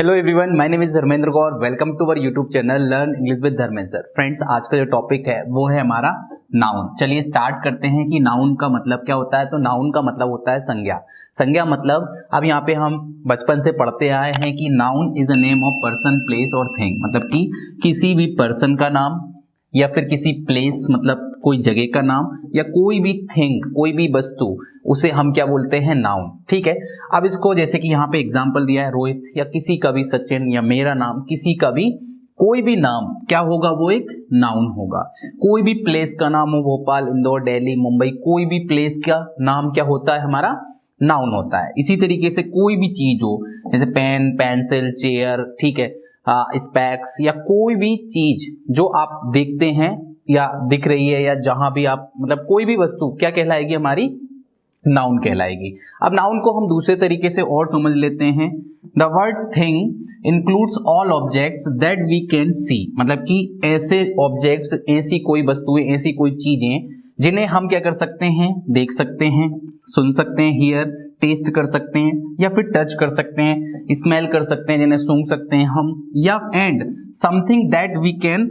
Hello everyone, my name is Dharmendra Gaur. Welcome to our YouTube channel learn English with Dharmendra sir. Friends, आज का जो topic है वो है हमारा नाउन। चलिए स्टार्ट करते हैं कि नाउन का मतलब क्या होता है। तो नाउन का मतलब होता है संज्ञा। संज्ञा मतलब अब यहाँ पे हम बचपन से पढ़ते आए हैं कि noun is a name of person, place और थिंग। मतलब कि किसी भी पर्सन का नाम या फिर किसी प्लेस मतलब कोई जगह का नाम या कोई भी थिंग, कोई भी वस्तु, उसे हम क्या बोलते हैं, नाउन। ठीक है। अब इसको जैसे कि यहाँ पे एग्जांपल दिया है रोहित, या किसी का भी सचिन, या मेरा नाम, किसी का भी कोई भी नाम क्या होगा, वो एक नाउन होगा। कोई भी प्लेस का नाम हो, भोपाल, इंदौर, दिल्ली, मुंबई, कोई भी प्लेस का नाम क्या होता है, हमारा नाउन होता है। इसी तरीके से कोई भी चीज हो, जैसे पेन, पेंसिल, चेयर, ठीक है, स्पेक्स, या कोई भी चीज जो आप देखते हैं या दिख रही है, या जहां भी आप मतलब कोई भी वस्तु क्या कहलाएगी, हमारी नाउन कहलाएगी। अब नाउन को हम दूसरे तरीके से और समझ लेते हैं। The word thing includes all objects that we can see. मतलब कि ऐसे ऑब्जेक्ट्स, ऐसी कोई वस्तुएं, ऐसी कोई चीजें जिन्हें हम क्या कर सकते हैं, देख सकते हैं, सुन सकते हैं, हियर, टेस्ट कर सकते हैं, या फिर टच कर सकते हैं, स्मेल कर सकते हैं, जिन्हें सूंघ सकते हैं हम, या and something that we can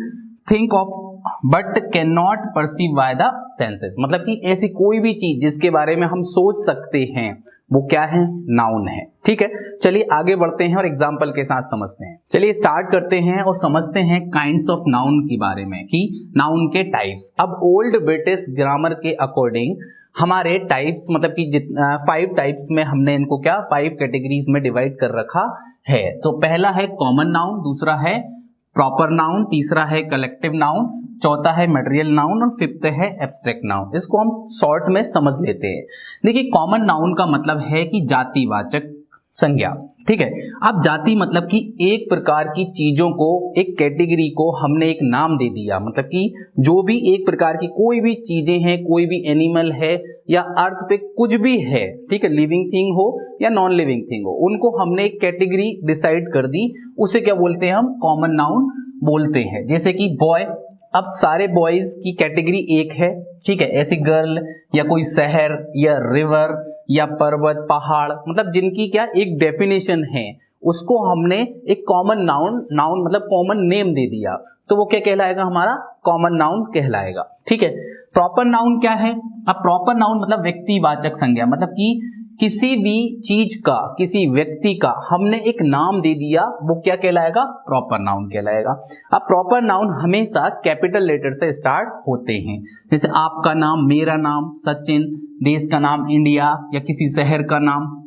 think of but can not perceive by the senses. मतलब कि ऐसी कोई भी चीज जिसके बारे में हम सोच सकते हैं, वो क्या है, नाउन है। ठीक है, चलिए आगे बढ़ते हैं और एग्जांपल के साथ समझते हैं। चलिए स्टार्ट करते हैं और समझते हैं काइंड्स ऑफ नाउन के बारे में, कि नाउन के टाइप्स। अब ओल्ड ब्रिटिश ग्रामर के अकॉर्डिंग हमारे टाइप्स, मतलब कि 5 टाइप्स में हमने इनको क्या 5 कैटेगरीज में डिवाइड कर रखा है। तो पहला है कॉमन नाउन, दूसरा है प्रॉपर नाउन, तीसरा है कलेक्टिव नाउन, चौथा है मटेरियल नाउन और फिफ्थ है एब्स्ट्रैक्ट नाउन। इसको हम शॉर्ट में समझ लेते हैं। देखिए, कॉमन नाउन का मतलब है कि जातिवाचक संज्ञा। ठीक है। अब जाति मतलब कि एक प्रकार की चीजों को, एक कैटेगरी को हमने एक नाम दे दिया। मतलब कि जो भी एक प्रकार की कोई भी चीजें हैं, कोई भी एनिमल है या अर्थ पे कुछ भी है, ठीक है, लिविंग थिंग हो या नॉन लिविंग थिंग हो, उनको हमने एक कैटेगरी डिसाइड कर दी, उसे क्या बोलते हैं, हम कॉमन नाउन बोलते हैं। जैसे कि बॉय, अब सारे बॉयज की कैटेगरी एक है, ठीक है। ऐसी गर्ल या कोई शहर या रिवर या पर्वत, पहाड़, मतलब जिनकी क्या एक डेफिनेशन है, उसको हमने एक कॉमन नाउन मतलब कॉमन नेम दे दिया, तो वो क्या कहलाएगा, हमारा कॉमन नाउन कहलाएगा। ठीक है। प्रॉपर नाउन क्या है? अब प्रॉपर नाउन मतलब व्यक्तिवाचक संज्ञा। मतलब कि किसी भी चीज का, किसी व्यक्ति का हमने एक नाम दे दिया, वो क्या कहलाएगा, प्रॉपर नाउन कहलाएगा। अब प्रॉपर नाउन हमेशा कैपिटल लेटर से स्टार्ट होते हैं। जैसे आपका नाम, मेरा नाम सचिन, देश का नाम इंडिया, या किसी शहर का नाम,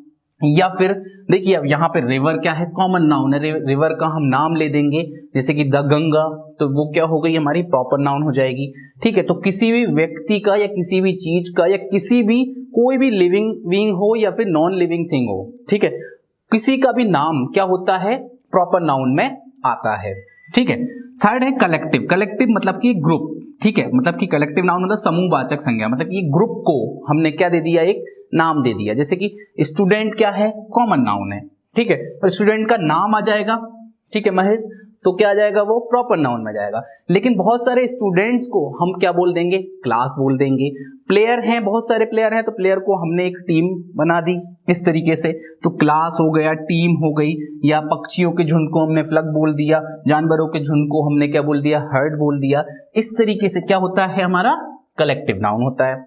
या फिर देखिए अब यहाँ पे रिवर क्या है, कॉमन नाउन है, रिवर का हम नाम ले देंगे, जैसे कि द गंगा, तो वो क्या हो गई, हमारी प्रॉपर नाउन हो जाएगी। ठीक है। तो किसी भी व्यक्ति का या किसी भी चीज का या किसी भी कोई भी लिविंग बीइंग हो या फिर नॉन लिविंग थिंग हो, ठीक है, किसी का भी नाम क्या होता है, प्रॉपर नाउन में आता है। ठीक है। थर्ड है कलेक्टिव। कलेक्टिव मतलब कि ग्रुप। ठीक है। मतलब कि कलेक्टिव नाउन मतलब समूहवाचक संज्ञा। मतलब कि ग्रुप को हमने क्या दे दिया, एक नाम दे दिया। जैसे कि स्टूडेंट क्या है, कॉमन नाउन है, ठीक है, और स्टूडेंट का नाम आ जाएगा, ठीक है, महेश, तो क्या आ जाएगा, वो प्रॉपर नाउन में जाएगा। लेकिन बहुत सारे स्टूडेंट्स को हम क्या बोल देंगे, क्लास बोल देंगे। प्लेयर हैं, बहुत सारे प्लेयर हैं, तो प्लेयर को हमने एक टीम बना दी इस तरीके से, तो क्लास हो गया, टीम हो गई। या पक्षियों के झुंड को हमने फ्लक बोल दिया, जानवरों के झुंड को हमने क्या बोल दिया, हर्ड बोल दिया। इस तरीके से क्या होता है, हमारा कलेक्टिव नाउन होता है।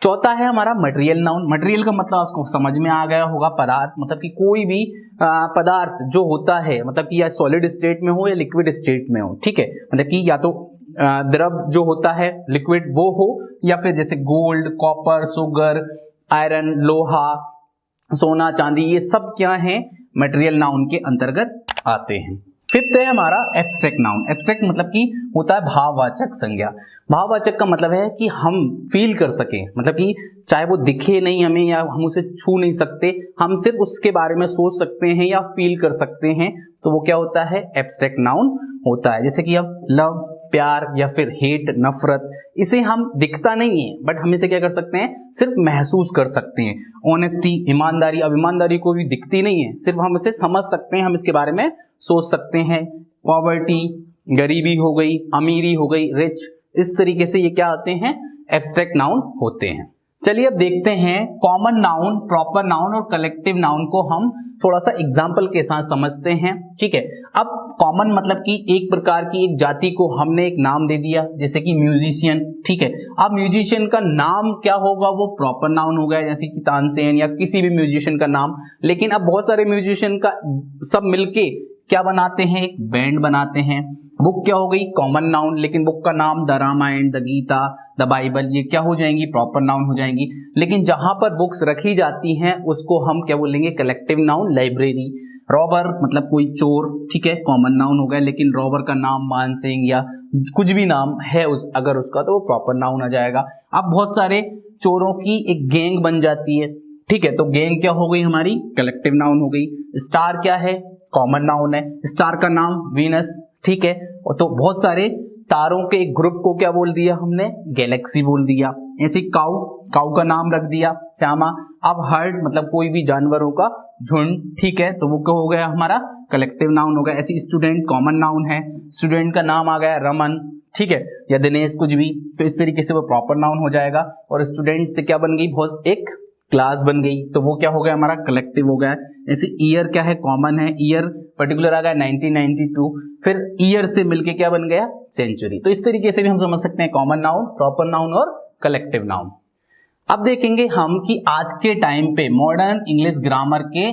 चौथा है हमारा मटेरियल नाउन। मटेरियल का मतलब आपको समझ में आ गया होगा, पदार्थ। मतलब कि कोई भी पदार्थ जो होता है, मतलब कि या सॉलिड स्टेट में हो या लिक्विड स्टेट में हो, ठीक है, मतलब कि या तो द्रव जो होता है लिक्विड वो हो, या फिर जैसे गोल्ड, कॉपर, शुगर, आयरन, लोहा, सोना, चांदी, ये सब क्या है, मटेरियल नाउन के अंतर्गत आते हैं। फिफ्थ है हमारा एब्स्ट्रैक्ट नाउन। एब्स्ट्रैक्ट मतलब कि होता है भाववाचक संज्ञा। भाववाचक का मतलब है कि हम फील कर सकें, मतलब कि चाहे वो दिखे नहीं हमें या हम उसे छू नहीं सकते, हम सिर्फ उसके बारे में सोच सकते हैं या फील कर सकते हैं, तो वो क्या होता है, एब्स्ट्रैक्ट नाउन होता है। जैसे कि अब लव, प्यार, या फिर हेट, नफरत, इसे हम दिखता नहीं है, बट हम इसे क्या कर सकते हैं, सिर्फ महसूस कर सकते हैं। ऑनेस्टी, ईमानदारी, अब ईमानदारी को भी दिखती नहीं है, सिर्फ हम इसे समझ सकते हैं, हम इसके बारे में सोच सकते हैं। पॉवर्टी, गरीबी हो गई, अमीरी हो गई, रिच, इस तरीके से ये क्या आते हैं, एब्स्ट्रैक्ट नाउन होते हैं। चलिए अब देखते हैं कॉमन नाउन, प्रॉपर नाउन और कलेक्टिव नाउन को हम थोड़ा सा एग्जाम्पल के साथ समझते हैं। ठीक है, अब कॉमन मतलब कि एक प्रकार की एक जाति को हमने एक नाम दे दिया, जैसे कि म्यूजिशियन। ठीक है, अब म्यूजिशियन का नाम क्या होगा, वो प्रॉपर नाउन हो गया, जैसे कि तानसेन या किसी भी म्यूजिशियन का नाम। लेकिन अब बहुत सारे म्यूजिशियन का सब मिलके क्या बनाते हैं, एक बैंड बनाते हैं। बुक क्या हो गई, कॉमन नाउन, लेकिन बुक का नाम the Ramayan, the Gita, the Bible, ये क्या हो जाएंगी, प्रॉपर नाउन हो जाएंगी। लेकिन जहां पर बुक्स रखी जाती हैं उसको हम क्या बोलेंगे, कलेक्टिव नाउन। लाइब्रेरी, रॉबर मतलब कोई चोर, ठीक है, कॉमन नाउन हो गया। लेकिन रॉबर का नाम मान सिंह या कुछ भी नाम है अगर उसका, तो वो प्रॉपर नाउन आ जाएगा। अब बहुत सारे चोरों की एक गैंग बन जाती है। ठीक है, तो गैंग क्या हो गई हमारी, कलेक्टिव नाउन हो गई। स्टार क्या है, कॉमन नाउन है, स्टार का नाम वीनस। ठीक है, तो बहुत सारे तारों के एक ग्रुप को क्या बोल दिया हमने, गैलेक्सी बोल दिया। ऐसे काऊ, काऊ का नाम रख दिया श्यामा। अब हर्ड मतलब कोई भी जानवरों का झुंड। ठीक है, तो वो क्या हो गया हमारा, कलेक्टिव नाउन हो गया। ऐसे स्टूडेंट कॉमन नाउन है, स्टूडेंट का नाम आ गया रमन, ठीक है, या दिनेश, कुछ भी, तो इस तरीके से वो प्रॉपर नाउन हो जाएगा। और स्टूडेंट से क्या बन गई, बहुत एक क्लास बन गई, तो वो क्या हो गया हमारा, कलेक्टिव हो गया। जैसे ईयर क्या है, कॉमन है, ईयर पर्टिकुलर आ गया 1992, फिर ईयर से मिलके क्या बन गया, सेंचुरी। तो इस तरीके से भी हम समझ सकते हैं कॉमन नाउन, प्रॉपर नाउन और कलेक्टिव नाउन। अब देखेंगे हम कि आज के टाइम पे मॉडर्न इंग्लिश ग्रामर के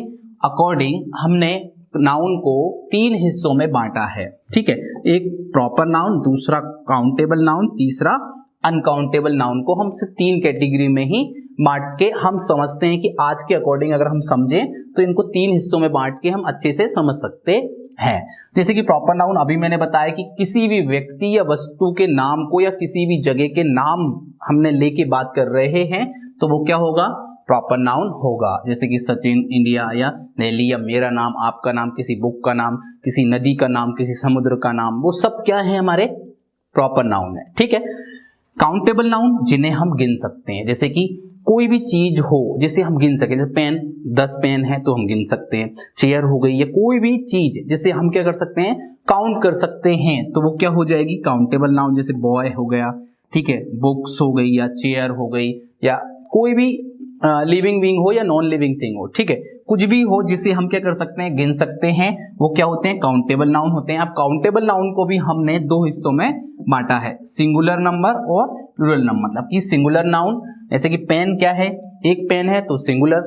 अकॉर्डिंग हमने नाउन को 3 हिस्सों में बांटा है। ठीक है, एक प्रॉपर नाउन, दूसरा काउंटेबल नाउन, तीसरा अनकाउंटेबल नाउन को हम सिर्फ 3 कैटेगरी में ही बांट के हम समझते हैं कि आज के अकॉर्डिंग अगर हम समझें तो इनको 3 हिस्सों में बांट के हम अच्छे से समझ सकते हैं। जैसे कि प्रॉपर नाउन अभी मैंने बताया कि किसी भी व्यक्ति या वस्तु के नाम को या किसी भी जगह के नाम हमने लेके बात कर रहे हैं तो वो क्या होगा, प्रॉपर नाउन होगा। जैसे कि सचिन, इंडिया, या दिल्ली, या मेरा नाम, आपका नाम, किसी बुक का नाम, किसी नदी का नाम, किसी समुद्र का नाम, वो सब क्या है, हमारे प्रॉपर नाउन है। ठीक है, काउंटेबल नाउन जिन्हें हम गिन सकते हैं, जैसे कि कोई भी चीज हो जिसे हम गिन सके, जैसे पेन, 10 पेन है तो हम गिन सकते हैं। चेयर हो गई, या कोई भी चीज जिसे हम क्या कर सकते हैं, काउंट कर सकते हैं, तो वो क्या हो जाएगी, काउंटेबल नाउन। जैसे बॉय हो गया, ठीक है, बुक्स हो गई, या चेयर हो गई, या कोई भी लिविंग बीइंग हो या नॉन लिविंग थिंग हो, ठीक है, कुछ भी हो जिसे हम क्या कर सकते हैं, गिन सकते हैं, वो क्या होते हैं, काउंटेबल नाउन होते हैं। अब काउंटेबल नाउन को भी हमने 2 हिस्सों में बांटा है, सिंगुलर नंबर और प्लूरल नंबर। मतलब कि सिंगुलर नाउन, जैसे कि पेन क्या है, एक पेन है तो सिंगुलर,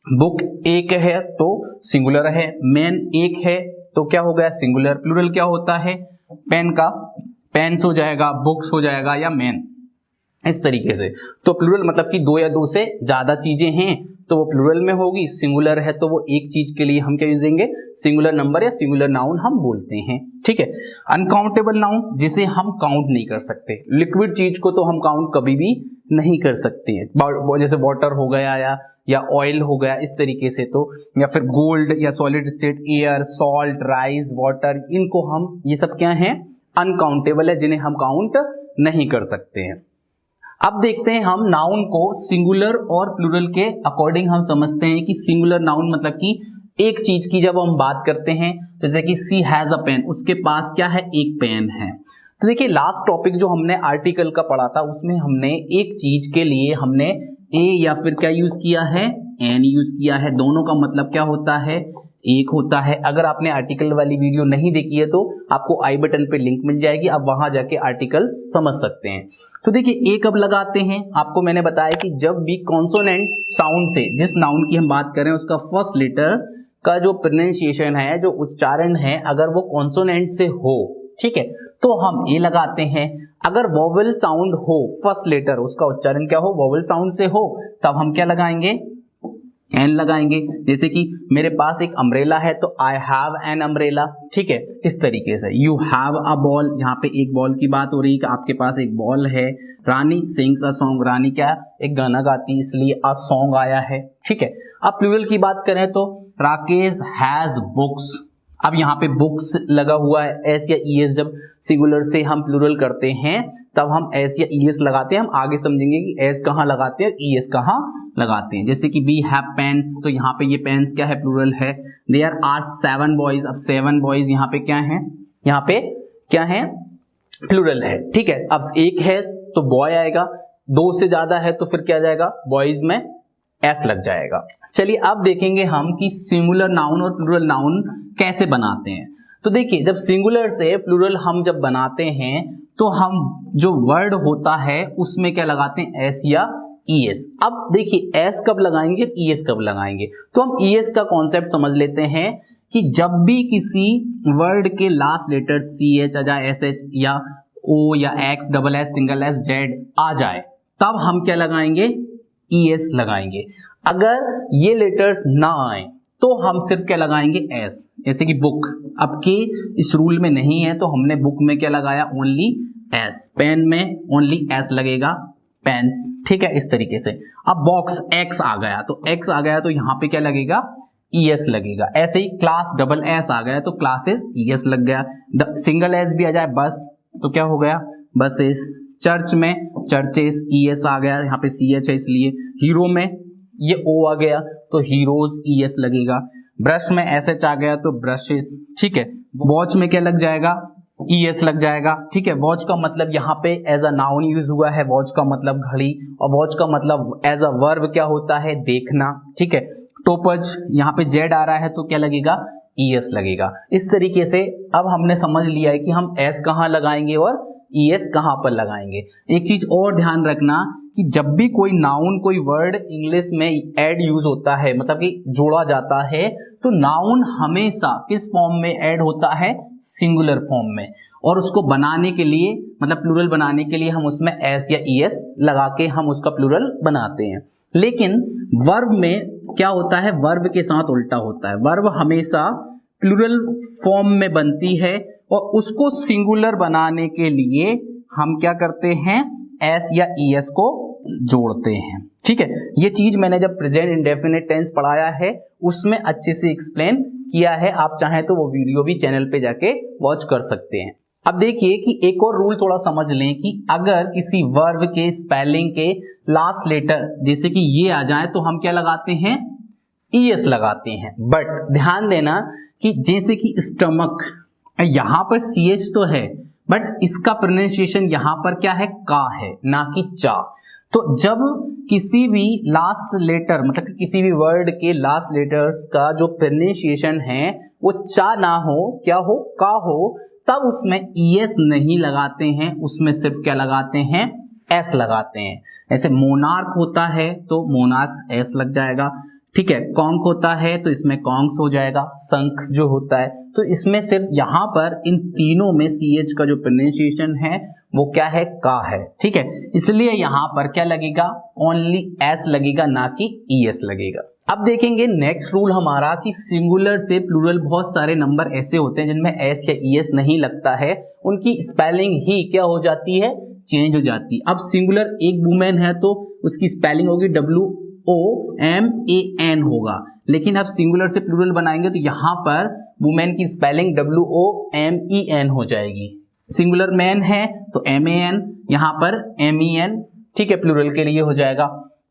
बुक एक है तो सिंगुलर है, मैन एक है तो क्या हो गया, सिंगुलर। प्लूरल क्या होता है, पेन का पेन्स हो जाएगा, बुक्स हो जाएगा, या मैन, इस तरीके से। तो प्लूरल मतलब कि 2 या 2 से ज्यादा चीजें हैं तो वो प्लूरल में होगी, सिंगुलर है तो वो एक चीज के लिए हम क्या यूज देंगे, सिंगुलर नंबर या सिंगुलर नाउन हम बोलते हैं। ठीक है, अनकाउंटेबल नाउन जिसे हम काउंट नहीं कर सकते, लिक्विड चीज को तो हम काउंट कभी भी नहीं कर सकते हैं, जैसे वाटर हो गया या ऑयल हो गया, इस तरीके से, तो या फिर गोल्ड या solid state, air, salt, rice, water, इनको हम, ये सब क्या है, अनकाउंटेबल है, जिन्हें हम काउंट नहीं कर सकते हैं। अब देखते हैं हम नाउन को सिंगुलर और प्लूरल के अकॉर्डिंग हम समझते हैं कि सिंगुलर नाउन मतलब कि एक चीज की जब हम बात करते हैं, जैसे कि सी हैज अ पेन, उसके पास क्या है, एक पेन है। तो देखिए लास्ट टॉपिक जो हमने आर्टिकल का पढ़ा था उसमें हमने एक चीज के लिए हमने ए या फिर क्या यूज किया है, एन यूज किया है। दोनों का मतलब क्या होता है, एक होता है। अगर आपने आर्टिकल वाली वीडियो नहीं देखी है तो आपको आई बटन पे लिंक मिल जाएगी, आप वहां जाके आर्टिकल समझ सकते हैं। तो देखिए ए कब लगाते हैं, आपको मैंने बताया कि जब भी कॉन्सोनेंट साउंड से, जिस नाउन की हम बात कर रहे हैं उसका फर्स्ट लेटर का जो प्रोनाउंसिएशन है, जो उच्चारण है, अगर वो कॉन्सोनेंट से हो, ठीक है, तो हम ए लगाते हैं। अगर वोवेल साउंड हो, फर्स्ट लेटर उसका उच्चारण क्या हो, वोवेल साउंड से हो, तब हम क्या लगाएंगे, एन लगाएंगे। जैसे कि मेरे पास एक अम्ब्रेला है तो आई हैव एन अम्ब्रेला, ठीक है, इस तरीके से। यू हैव अ बॉल, यहाँ पे एक बॉल की बात हो रही है कि आपके पास एक बॉल है। रानी सिंग्स अ सॉन्ग, रानी क्या, एक गाना गाती, इसलिए अ सॉन्ग आया है, ठीक है। अब प्लूरल की बात करें तो राकेश हैज बुक्स, अब यहाँ पे बुक्स लगा हुआ है, एस या ई एस, जब सिंगुलर से हम प्लूरल करते हैं तब हम एस या ई एस लगाते हैं। हम आगे समझेंगे कि एस कहाँ लगाते हैं, ई एस कहाँ लगाते हैं। जैसे कि वी हैव पेन्स, तो यहाँ पे ये पेन्स क्या है, प्लूरल है। देयर आर 7 बॉयज, अब 7 बॉयज यहाँ पे क्या है, यहाँ पे क्या है, प्लूरल है, ठीक है। अब एक है तो बॉय आएगा, 2 से ज्यादा है तो फिर क्या जाएगा, बॉयज में एस लग जाएगा। चलिए अब देखेंगे हम कि सिंगुलर नाउन और प्लूरल नाउन कैसे बनाते हैं। तो देखिए, जब सिंगुलर से प्लूरल हम जब बनाते हैं तो हम जो वर्ड होता है उसमें क्या लगाते हैं, एस या ईएस। अब देखिए एस कब लगाएंगे, ईएस कब लगाएंगे, तो हम ईएस का कॉन्सेप्ट समझ लेते हैं कि जब भी किसी वर्ड के लास्ट लेटर सी एच आ जाए, एस एच या ओ या X, double S, single S, Z आ जाए, तब हम क्या लगाएंगे, ईएस लगाएंगे। अगर ये लेटर्स ना आए तो हम सिर्फ क्या लगाएंगे, एस। जैसे कि बुक, अब के इस रूल में नहीं है तो हमने बुक में क्या लगाया, ओनली एस। पेन में ओनली एस लगेगा, पेन्स, ठीक है, इस तरीके से। अब बॉक्स एक्स आ गया तो एक्स आ गया तो यहाँ पे क्या लगेगा, ईएस लगेगा। ऐसे ही क्लास, डबल एस आ गया तो क्लासेस, ईएस लग गया। सिंगल एस भी आ जाए, बस, तो क्या हो गया, बसेस। चर्च में चर्चेस, ईएस आ गया, यहाँ पे सीएच है इसलिए। हीरो में ये ओ आ गया तो हीरोज, ईएस लगेगा। ब्रश में एसएच आ गया तो ब्रशेस, ठीक है। वॉच में क्या लग जाएगा, ईएस लग जाएगा, ठीक है। वॉच का मतलब यहाँ पे एज अ नाउन यूज हुआ है, वॉच का मतलब घड़ी, और वॉच का मतलब एज अ वर्ब क्या होता है, देखना, ठीक है। टोपज, यहाँ पे जेड आ रहा है तो क्या लगेगा, ईएस लगेगा। इस तरीके से अब हमने समझ लिया है कि हम एस कहाँ लगाएंगे और ईएस कहाँ पर लगाएंगे। एक चीज और ध्यान रखना कि जब भी कोई नाउन, कोई वर्ड इंग्लिश में ऐड यूज होता है, मतलब कि जोड़ा जाता है, तो नाउन हमेशा किस फॉर्म में ऐड होता है, सिंगुलर फॉर्म में। और उसको बनाने के लिए, मतलब प्लूरल बनाने के लिए हम उसमें एस या ईएस लगा के हम उसका प्लूरल बनाते हैं। लेकिन वर्ब में क्या होता है, वर्ब के साथ उल्टा होता है। वर्ब हमेशा प्लूरल फॉर्म में बनती है और उसको सिंगुलर बनाने के लिए हम क्या करते हैं, एस या ईएस को जोड़ते हैं, ठीक है। ये चीज मैंने जब प्रेजेंट इंडेफिनिट टेंस पढ़ाया है उसमें अच्छे से एक्सप्लेन किया है, आप चाहें तो वो वीडियो भी चैनल पे जाके वॉच कर सकते हैं। अब देखिए कि एक और रूल थोड़ा समझ लें कि अगर किसी वर्ब के स्पेलिंग के लास्ट लेटर जैसे कि ये आ जाए तो हम क्या लगाते हैं, ईएस लगाते हैं। बट ध्यान देना कि जैसे कि स्टमक, यहां पर सीएच तो है बट इसका प्रोनाउंसिएशन यहां पर क्या है, का है, ना कि चा। तो जब किसी भी लास्ट लेटर, मतलब कि किसी भी वर्ड के लास्ट लेटर्स का जो प्रोनाउंसिएशन है वो चा ना हो, क्या हो, का हो, तब उसमें ईएस नहीं लगाते हैं, उसमें सिर्फ क्या लगाते हैं, एस लगाते हैं। ऐसे मोनार्क होता है तो मोनार्क्स एस लग जाएगा, ठीक है। कॉन्क होता है तो इसमें कॉन्क्स हो जाएगा। शंख जो होता है तो इसमें सिर्फ यहाँ पर इन तीनों में सीएच का जो प्रोनाउंसिएशन है वो क्या है, का है, ठीक है। इसलिए यहाँ पर क्या लगेगा, ओनली एस लगेगा, ना कि ईएस लगेगा। अब देखेंगे नेक्स्ट रूल हमारा कि सिंगुलर से प्लूरल बहुत सारे नंबर ऐसे होते हैं जिनमें एस या ईएस नहीं लगता है, उनकी स्पेलिंग ही क्या हो जाती है, चेंज हो जाती है। अब सिंगुलर एक वुमेन है तो उसकी स्पेलिंग होगी WOMAN होगा, लेकिन अब सिंगुलर से प्लूरल बनाएंगे तो यहाँ पर वुमेन की स्पेलिंग WOMEN हो जाएगी। सिंगुलर मैन है तो MAN, यहाँ पर MEN, ठीक है, प्लूरल के लिए हो जाएगा।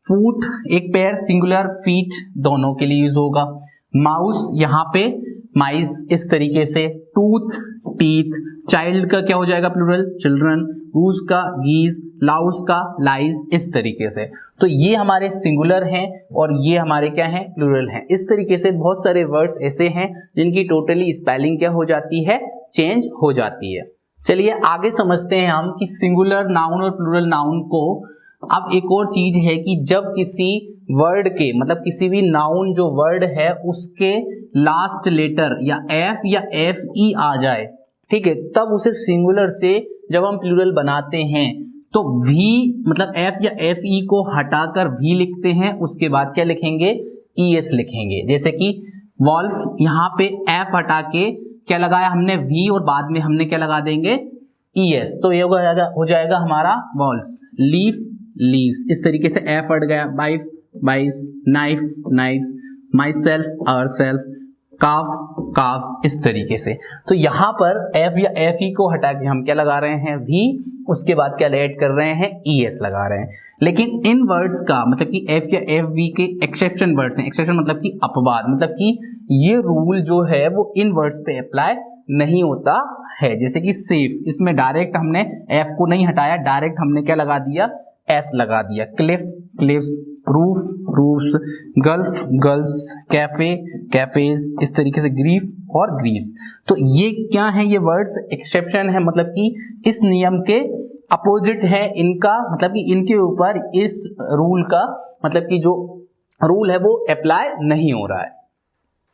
फूट एक पैर, सिंगुलर, फीट दोनों के लिए यूज होगा। माउस यहाँ पे माइस, इस तरीके से। Tooth, teeth. चाइल्ड का क्या हो जाएगा, प्लूरल, चिल्ड्रन। गूज का गीज, लाउस का लाइज, इस तरीके से। तो ये हमारे सिंगुलर हैं और ये हमारे क्या हैं, प्लूरल हैं। इस तरीके से बहुत सारे वर्ड्स ऐसे हैं जिनकी टोटली स्पेलिंग क्या हो जाती है, चेंज हो जाती है। चलिए आगे समझते हैं हम कि सिंगुलर नाउन और प्लूरल नाउन को। अब एक और चीज है कि जब किसी वर्ड के, मतलब किसी भी नाउन जो वर्ड है उसके लास्ट लेटर या एफ या एफ ई आ जाए, ठीक है, तब उसे सिंगुलर से जब हम प्लूरल बनाते हैं तो वी, मतलब एफ या एफ ई को हटाकर वी लिखते हैं, उसके बाद क्या लिखेंगे, ईएस लिखेंगे। जैसे कि वॉल्फ, यहाँ पे एफ हटा के क्या लगाया हमने, वी, और बाद में हमने क्या लगा देंगे, ईएस, तो ये हो जाएगा हमारा वॉल्फ्स। लीफ, लीव्स, इस तरीके से एफ हट गया। Wife, wifes. Knife, knifes. Myself, ourself. Calf, calfs, इस तरीके से। तो यहाँ पर एफ या एफ ई को हटा के हम क्या लगा रहे हैं, वी, उसके बाद क्या ऐड कर रहे हैं, ईएस लगा रहे हैं। लेकिन इन वर्ड्स का मतलब कि एफ या एफ वी के एक्सेप्शन वर्ड्स हैं। एक्सेप्शन मतलब कि अपवाद, मतलब कि ये रूल जो है वो इन वर्ड्स पे अप्लाई नहीं होता है। जैसे कि सेफ, इसमें डायरेक्ट हमने एफ को नहीं हटाया, डायरेक्ट हमने क्या लगा दिया, एस लगा दिया, Cliff cliffs, roof roofs, gulf gulfs, cafe cafes, इस तरीके से ग्रीफ और ग्रीव्स। तो ये क्या है, ये वर्ड्स एक्सेप्शन है, मतलब कि इस नियम के अपोजिट है इनका, मतलब कि इनके ऊपर इस रूल का मतलब कि जो रूल है वो अप्लाई नहीं हो रहा है।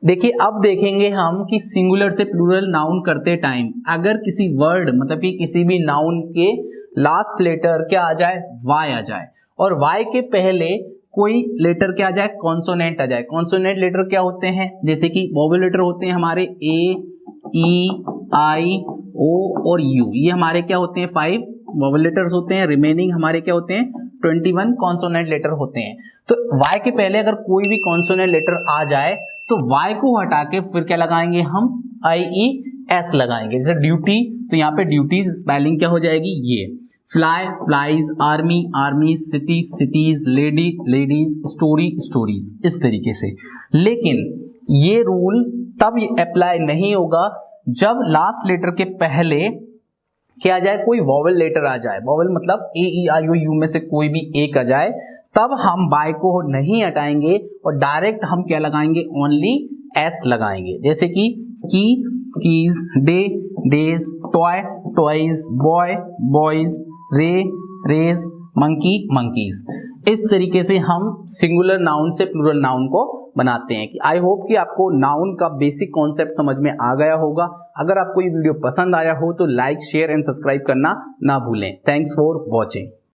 देखिए अब देखेंगे हम कि सिंगुलर से प्लूरल नाउन करते टाइम अगर किसी वर्ड मतलब कि किसी भी नाउन के लास्ट लेटर क्या आ जाए, वाई आ जाए, और वाई के पहले कोई लेटर क्या आ जाए, कॉन्सोनेंट आ जाए। कॉन्सोनेंट लेटर क्या होते हैं, जैसे कि वोवेल लेटर होते हैं हमारे ए, ई, आई, ओ और यू, ये हमारे क्या होते हैं 5 वोवेल लेटर्स होते हैं। रिमेनिंग हमारे क्या होते हैं 21 कॉन्सोनेंट लेटर होते हैं। तो वाई के पहले अगर कोई भी कॉन्सोनेंट लेटर आ जाए तो वाई को हटा के फिर क्या लगाएंगे हम, आई ई एस लगाएंगे। जैसे ड्यूटी, तो यहाँ पे ड्यूटीज स्पेलिंग क्या हो जाएगी, ये fly flies, army आर्मीज, city cities, lady ladies, story stories, इस तरीके से। लेकिन ये रूल तब अप्लाई नहीं होगा जब लास्ट लेटर के पहले क्या आ जाए, कोई वोवेल लेटर आ जाए। वोवेल मतलब ए ई आई ओ यू में से कोई भी एक आ जाए, तब हम बाय को नहीं हटाएंगे और डायरेक्ट हम क्या लगाएंगे, ओनली एस लगाएंगे। जैसे कि की keys, day days, toy toys, boy boys, रे रेज, मंकी मंकीज। इस तरीके से हम सिंगुलर नाउन से प्लूरल नाउन को बनाते हैं। आई होप कि आपको नाउन का बेसिक कॉन्सेप्ट समझ में आ गया होगा। अगर आपको ये वीडियो पसंद आया हो तो लाइक शेयर एंड सब्सक्राइब करना ना भूलें। Thanks for watching.